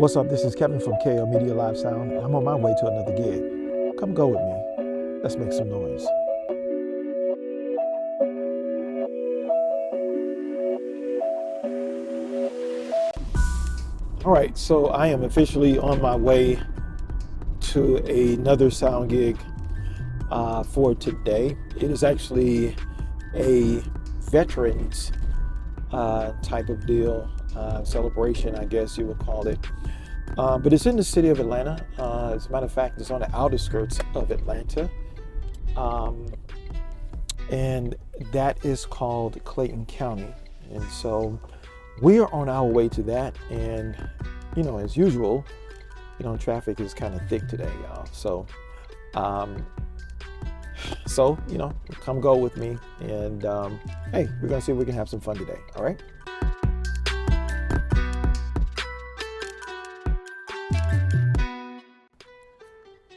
What's up? This is Kevin from KL-Media, I'm on my way to another gig. Come go with me. Let's make some noise. All right, so I am officially on my way to another sound gig for today. It is actually a veterans type of deal, celebration, I guess you would call it. But it's in the city of Atlanta. As a matter of fact, it's on the outer skirts of Atlanta. And that is called Clayton County. And so we are on our way to that. And, you know, as usual, you know, traffic is kind of thick today, y'all. So, you know, come go with me. And, hey, we're going to see if we can have some fun today. All right.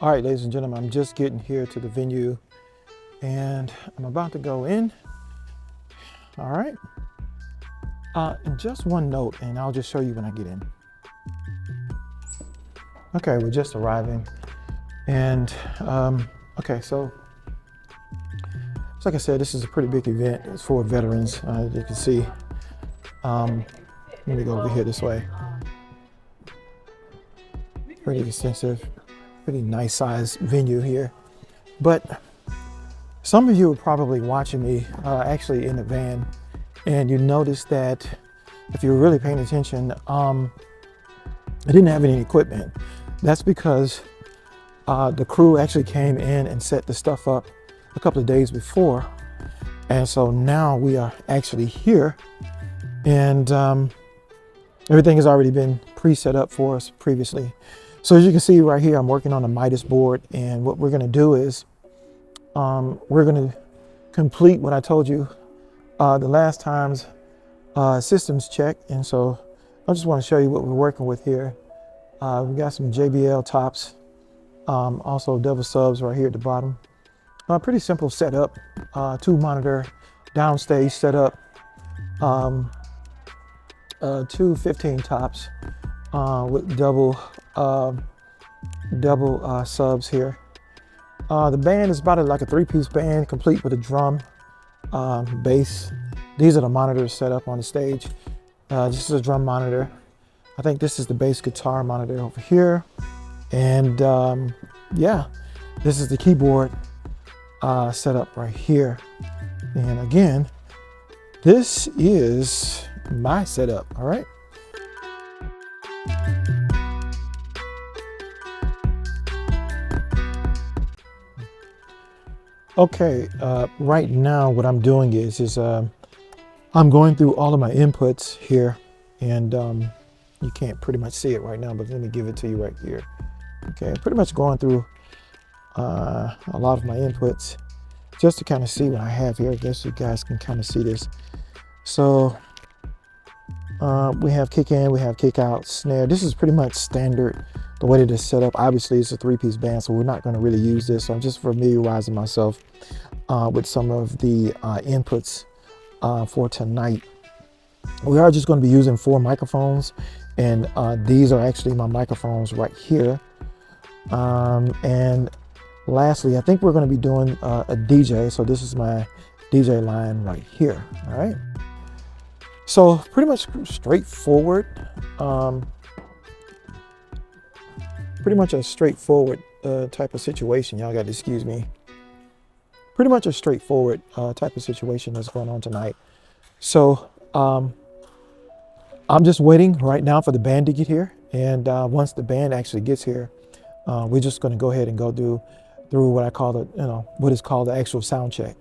All right, ladies and gentlemen, I'm just getting here to the venue and I'm about to go in. All right. And just one note, and I'll just show you when I get in. Okay, we're just arriving. And, okay, so like I said, this is a pretty big event. It's for veterans, as you can see. Let me go over here this way. Pretty extensive. Pretty nice sized venue here. But some of you are probably watching me actually in the van, and you notice that if you're really paying attention, I didn't have any equipment. That's because the crew actually came in and set the stuff up a couple of days before. And so now we are actually here, and everything has already been pre-set up for us previously. So as you can see right here, I'm working on a Midas board, and what we're going to do is we're going to complete what I told you the last time's systems check. And so I just want to show you what we're working with here. We got some JBL tops, also double subs right here at the bottom. Pretty simple setup, 2-monitor downstage setup, 2 15 tops with double subs here. The band is about like a 3-piece band, complete with a drum, bass. These are the monitors set up on the stage. This is a drum monitor. I think this is the bass guitar monitor over here. And yeah, this is the keyboard setup right here. And again, this is my setup, all right? Okay, right now what I'm doing is I'm going through all of my inputs here, and you can't pretty much see it right now, but let me give it to you right here. Okay, pretty much going through a lot of my inputs just to kind of see what I have here. I guess you guys can kind of see this. So we have kick in, we have kick out, snare. This is pretty much standard the way that it's set up. Obviously it's a 3-piece band, so we're not going to really use this. So I'm just familiarizing myself with some of the inputs for tonight. We are just going to be using 4 microphones, and these are actually my microphones right here. And lastly, I think we're going to be doing a DJ. So this is my DJ line right here. All right. So pretty much straightforward. Pretty much a straightforward type of situation. Y'all got to excuse me. Pretty much a straightforward type of situation that's going on tonight. So I'm just waiting right now for the band to get here. And once the band actually gets here, we're just going to go ahead and go through what I call what is called the actual sound check.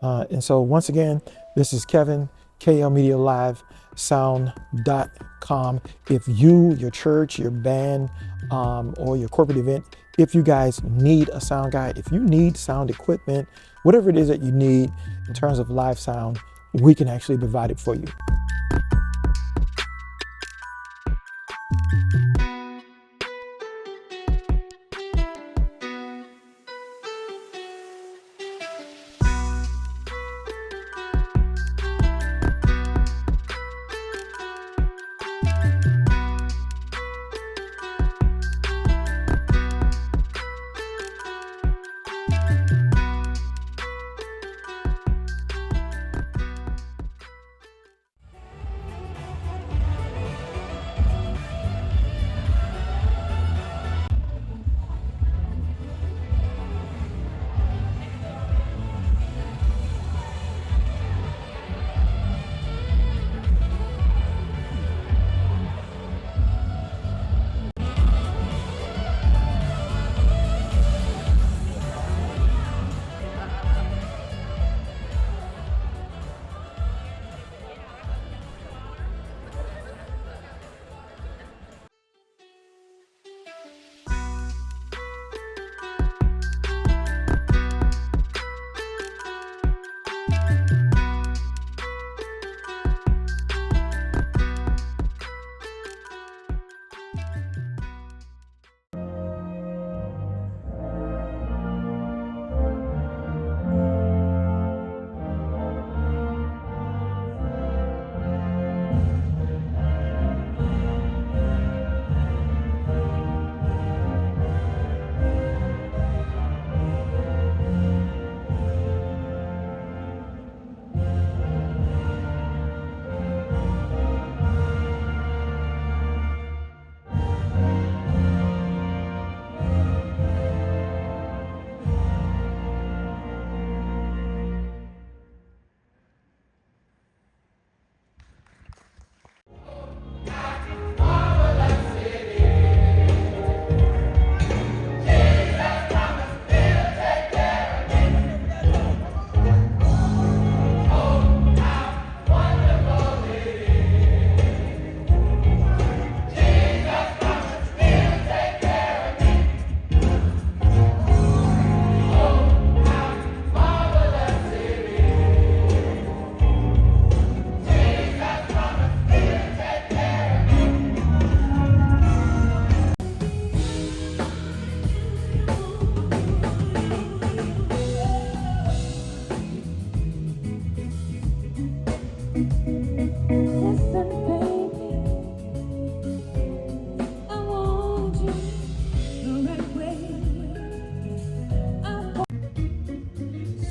And so once again, this is Kevin, KLMedia-LiveSound.com. If you, your church, your band, or your corporate event, if you guys need a sound guy, if you need sound equipment, whatever it is that you need in terms of live sound, we can actually provide it for you.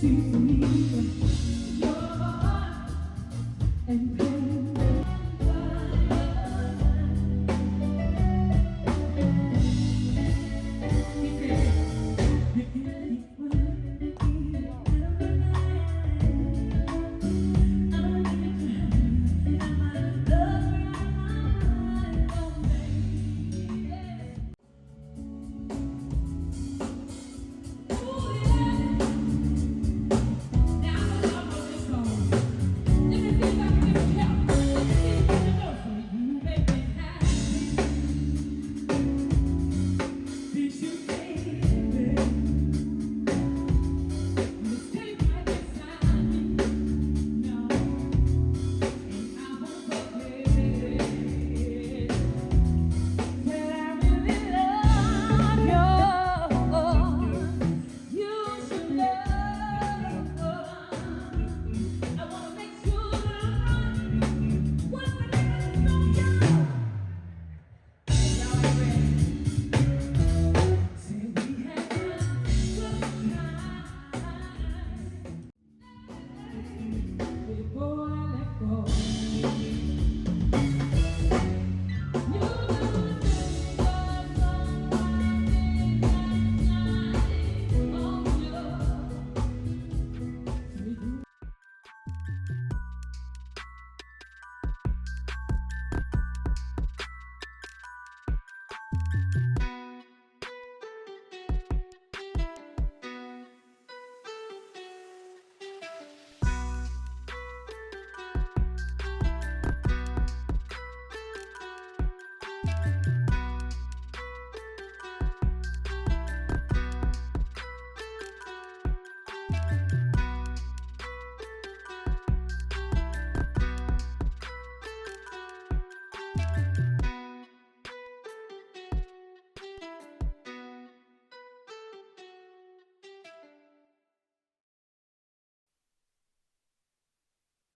see